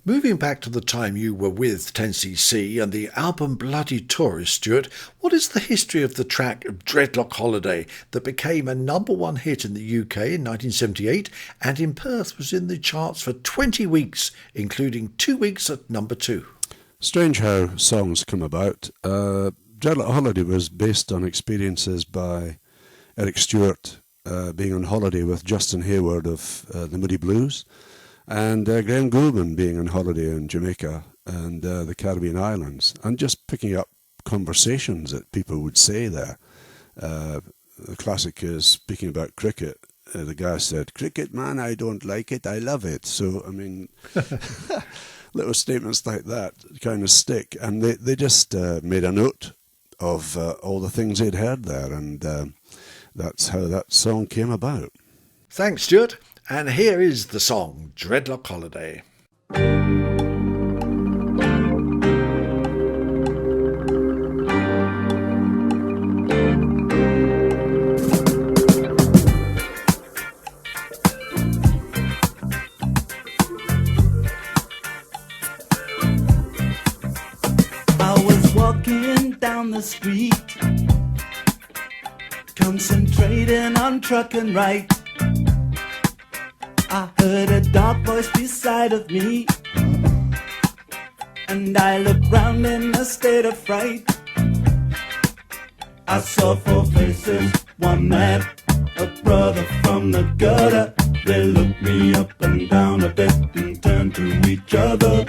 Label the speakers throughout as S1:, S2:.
S1: Moving back to the time you were with 10cc and the album Bloody Tourist, Stuart, what is the history of the track Dreadlock Holiday that became a number one hit in the UK in 1978 and in Perth was in the charts for 20 weeks, including 2 weeks at number 2?
S2: Strange how songs come about. Dreadlock Holiday was based on experiences by Eric Stewart being on holiday with Justin Hayward of the Moody Blues, and Graham Goulman being on holiday in Jamaica and the Caribbean islands, and just picking up conversations that people would say there. The classic is speaking about cricket. The guy said, "Cricket, man, I don't like it, I love it." So, I mean, little statements like that kind of stick. And they just made a note of all the things they'd heard there, and that's how that song came about.
S1: Thanks, Stuart. And here is the song, Dreadlock Holiday.
S3: I was walking down the street, concentrating on trucking right. I heard a dark voice beside of me, and I looked round in a state of fright. I saw 4 faces, one man, a brother from the gutter. They looked me up and down a bit and turned to each other.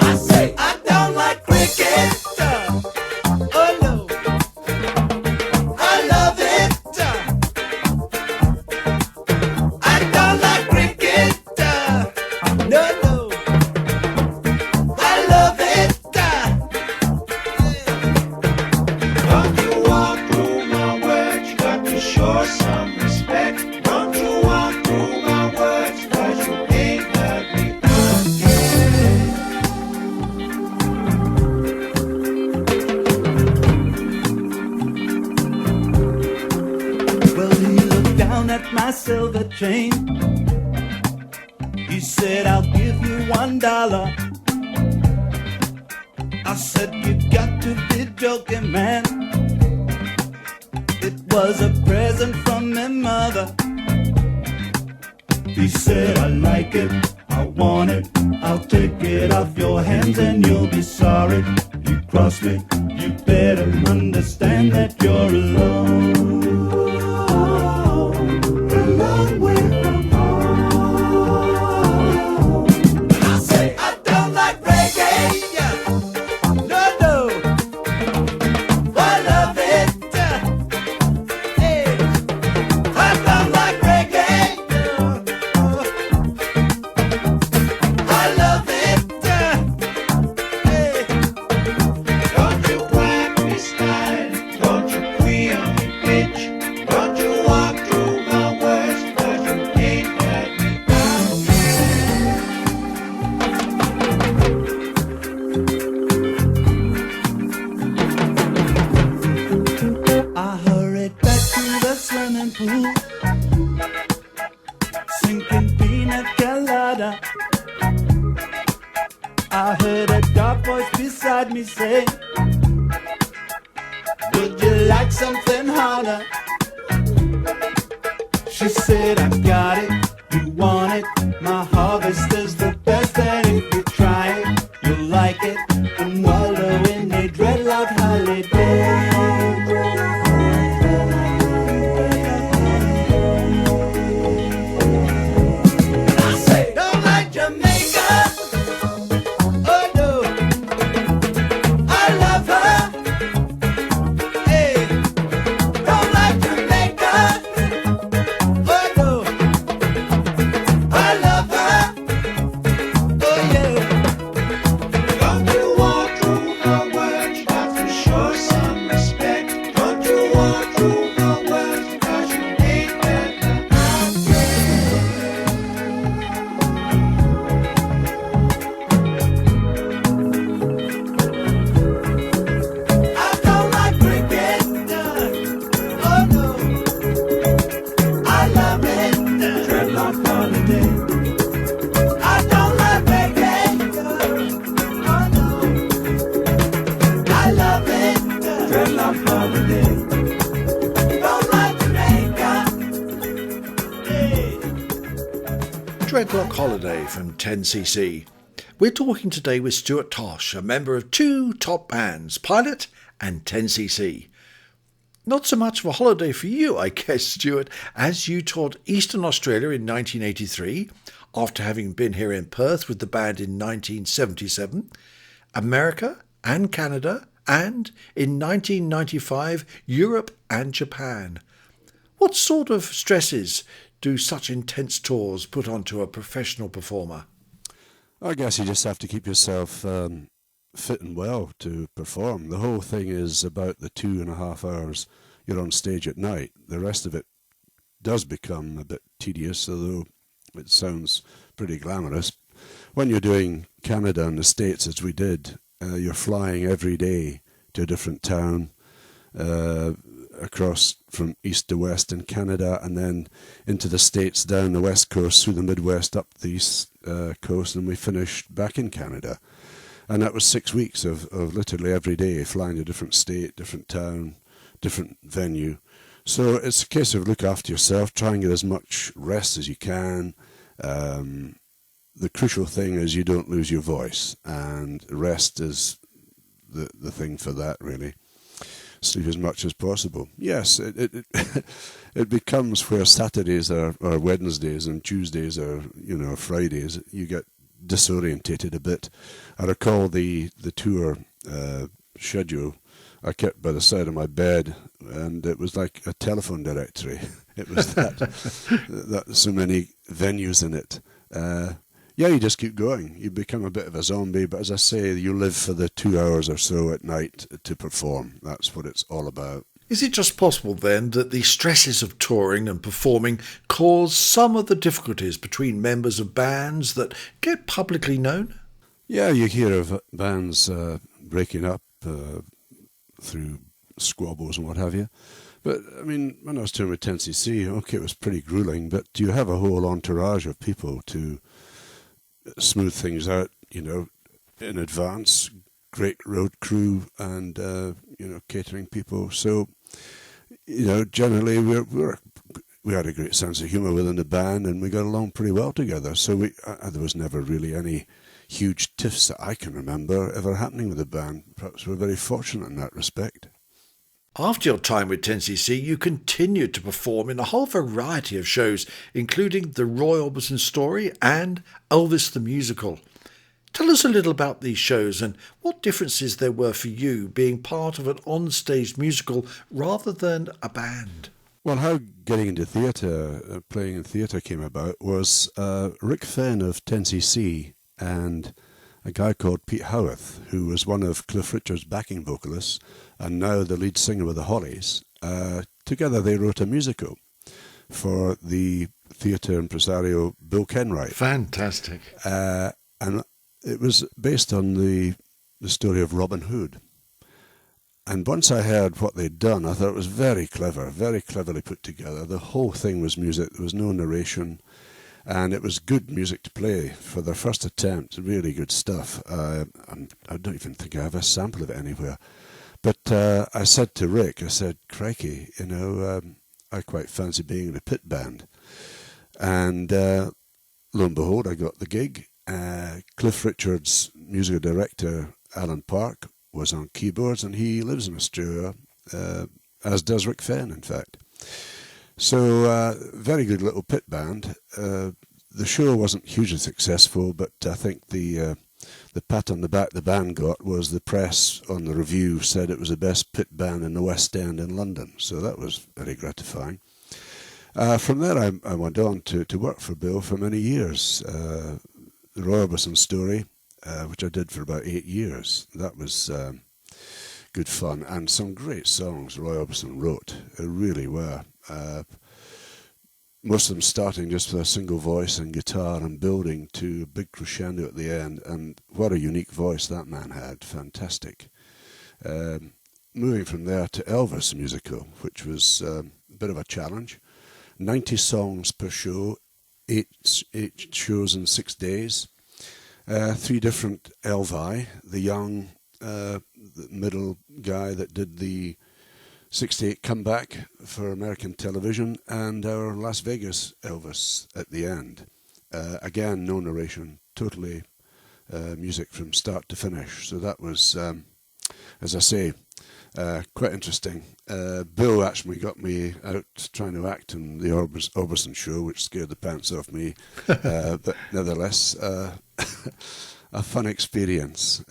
S3: I say, I don't like cricket. Silver chain. He said, "I'll give you $1. I said, "You got to be joking, man. It was a present from my mother." He said, "I like it, I want it, I'll take it off your hands and you'll be sorry. You cross me, you better understand that you're alone. Long way from home." I say, I don't like reggae. No, no. I love it. Hey. I don't like reggae. I love it. Hey. Don't you whack me style. Don't you queer me bitch. Don't you walk through my words. I hurried back to the swimming pool, sinking pina colada. I heard a dark voice beside me say, "Would you like something harder?" She said, "I got it, you want it, my harvest is the best, and if you try it, you'll like it, and wallow in a dreadlock holiday."
S1: Dreadlock Holiday from 10cc. We're talking today with Stuart Tosh, a member of two top bands, Pilot and 10cc. Not so much of a holiday for you, I guess, Stuart, as you toured Eastern Australia in 1983, after having been here in Perth with the band in 1977, America and Canada, and in 1995, Europe and Japan. What sort of stresses do such intense tours put onto a professional performer?
S2: I guess you just have to keep yourself fit and well to perform. The whole thing is about the 2.5 hours you're on stage at night. The rest of it does become a bit tedious, although it sounds pretty glamorous. When you're doing Canada and the States, as we did, you're flying every day to a different town, across from east to west in Canada, and then into the States, down the west coast, through the Midwest, up the east coast, and we finished back in Canada. And that was 6 weeks of literally every day flying to a different state, different town, different venue. So it's a case of look after yourself, try and get as much rest as you can. The crucial thing is you don't lose your voice, and rest is the thing for that, really. Sleep as much as possible. Yes, it it becomes where Saturdays are Wednesdays and Tuesdays are, Fridays. You get disorientated a bit. I recall the tour schedule I kept by the side of my bed, and it was like a telephone directory. It was that so many venues in it. You just keep going. You become a bit of a zombie, but as I say, you live for the 2 hours or so at night to perform. That's what it's all about.
S1: Is it just possible then that the stresses of touring and performing cause some of the difficulties between members of bands that get publicly known?
S2: Yeah, you hear of bands breaking up through squabbles and what have you. But, I mean, when I was touring with 10cc, okay, it was pretty grueling, but you have a whole entourage of people to smooth things out, in advance. Great road crew and, catering people. So, generally we had a great sense of humour within the band, and we got along pretty well together. So there was never really any huge tiffs that I can remember ever happening with the band. Perhaps we're very fortunate in that respect.
S1: After your time with 10cc, you continued to perform in a whole variety of shows, including The Roy Orbison Story and Elvis the Musical. Tell us a little about these shows and what differences there were for you being part of an on-stage musical rather than a band.
S2: Well, how getting into theatre, playing in theatre came about was Rick Fenn of 10cc and a guy called Pete Howarth, who was one of Cliff Richard's backing vocalists and now the lead singer with the Hollies. Together they wrote a musical for the theatre impresario Bill Kenwright.
S1: Fantastic.
S2: And it was based on the story of Robin Hood. And once I heard what they'd done, I thought it was very clever, very cleverly put together. The whole thing was music. There was no narration. And it was good music to play for their first attempt. Really good stuff. I don't even think I have a sample of it anywhere. But I said to Rick, crikey, I quite fancy being in a pit band. And lo and behold, I got the gig. Cliff Richard's musical director, Alan Park, was on keyboards, and he lives in Australia, as does Rick Fenn, in fact. So, very good little pit band. The show wasn't hugely successful, but I think the pat on the back the band got was the press on the review said it was the best pit band in the West End in London. So that was very gratifying. From there, I went on to work for Bill for many years. The Roy Orbison Story, which I did for about 8 years. That was good fun, and some great songs Roy Orbison wrote. They really were. Most of them starting just with a single voice and guitar and building to a big crescendo at the end. And what a unique voice that man had. Fantastic. Moving from there to Elvis musical, which was a bit of a challenge. 90 songs per show, eight shows in 6 days. 3 different Elvi, the young, the middle guy that did the 68 comeback for American television, and our Las Vegas Elvis at the end. Again, no narration, totally music from start to finish. So that was, as I say, quite interesting. Bill actually got me out trying to act in the Orbison show, which scared the pants off me. But nevertheless, a fun experience.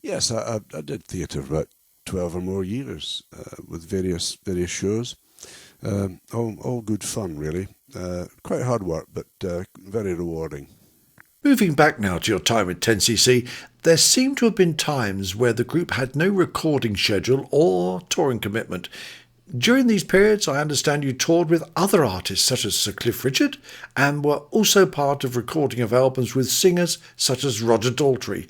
S2: Yes, I did theatre for about 12 or more years with various shows. All good fun, really. Quite hard work, but very rewarding.
S1: Moving back now to your time with 10cc, there seem to have been times where the group had no recording schedule or touring commitment. During these periods, I understand you toured with other artists such as Sir Cliff Richard and were also part of recording of albums with singers such as Roger Daltrey.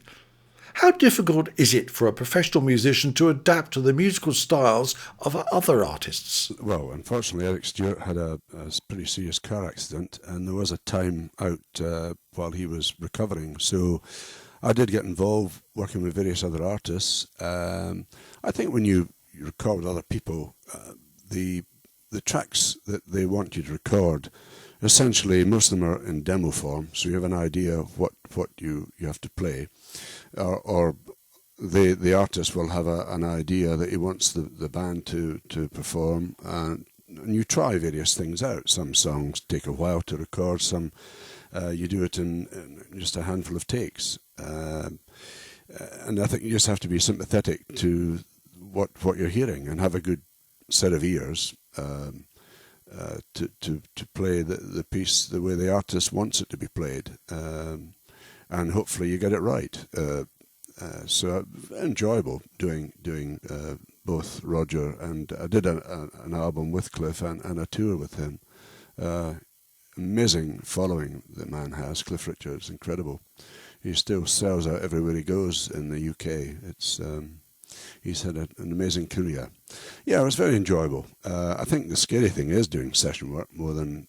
S1: How difficult is it for a professional musician to adapt to the musical styles of other artists?
S2: Well, unfortunately, Eric Stewart had a pretty serious car accident, and there was a time out while he was recovering. So I did get involved working with various other artists. I think when you record with other people, the tracks that they want you to record, essentially most of them are in demo form, so you have an idea of what you have to play. Or the artist will have an idea that he wants the band to perform, and you try various things out. Some songs take a while to record, some you do it in just a handful of takes. And I think you just have to be sympathetic to what you're hearing and have a good set of ears to play the piece the way the artist wants it to be played. And hopefully you get it right. So enjoyable doing both Roger, and I did an album with Cliff and a tour with him. Amazing following the man has. Cliff Richard's incredible. He still sells out everywhere he goes in the UK. He's had an amazing career. Yeah, it was very enjoyable. I think the scary thing is doing session work more than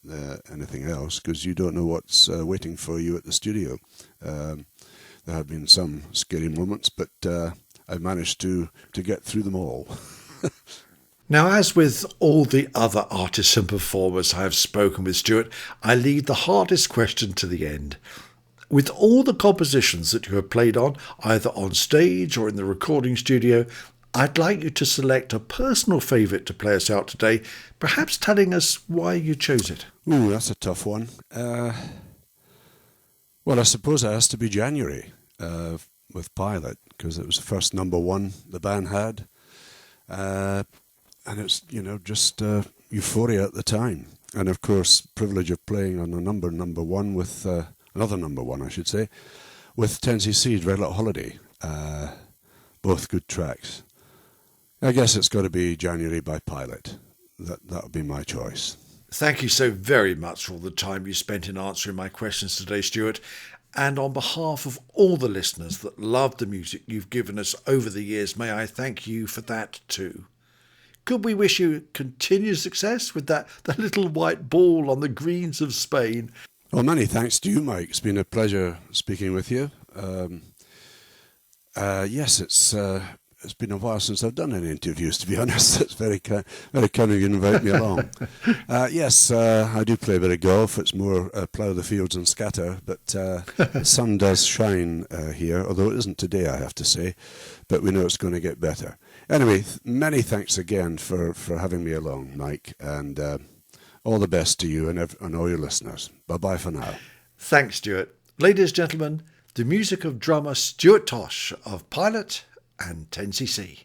S2: anything else, because you don't know what's waiting for you at the studio. There have been some scary moments, but I've managed to get through them all.
S1: Now, as with all the other artists and performers I have spoken with, Stuart, I leave the hardest question to the end. With all the compositions that you have played on, either on stage or in the recording studio, I'd like you to select a personal favourite to play us out today, perhaps telling us why you chose it.
S2: Ooh, that's a tough one. Well, I suppose it has to be January with Pilot, because it was the first number one the band had. And it's, just euphoria at the time. And of course, privilege of playing on a number one with... another number one, I should say, with 10cc, Red Hot Holiday. Both good tracks. I guess it's got to be January by Pilot. That'll be my choice.
S1: Thank you so very much for all the time you spent in answering my questions today, Stuart. And on behalf of all the listeners that love the music you've given us over the years, may I thank you for that too. Could we wish you continued success with that little white ball on the greens of Spain?
S2: Well, many thanks to you, Mike. It's been a pleasure speaking with you. Yes, it's been a while since I've done any interviews, to be honest. It's very kind of you to invite me along. Yes, I do play a bit of golf. It's more plough the fields and scatter, but the sun does shine here, although it isn't today, I have to say, but we know it's going to get better. Anyway, many thanks again for having me along, Mike, and all the best to you and all your listeners. Bye-bye for now.
S1: Thanks, Stuart. Ladies and gentlemen, the music of drummer Stuart Tosh of Pilot and 10cc.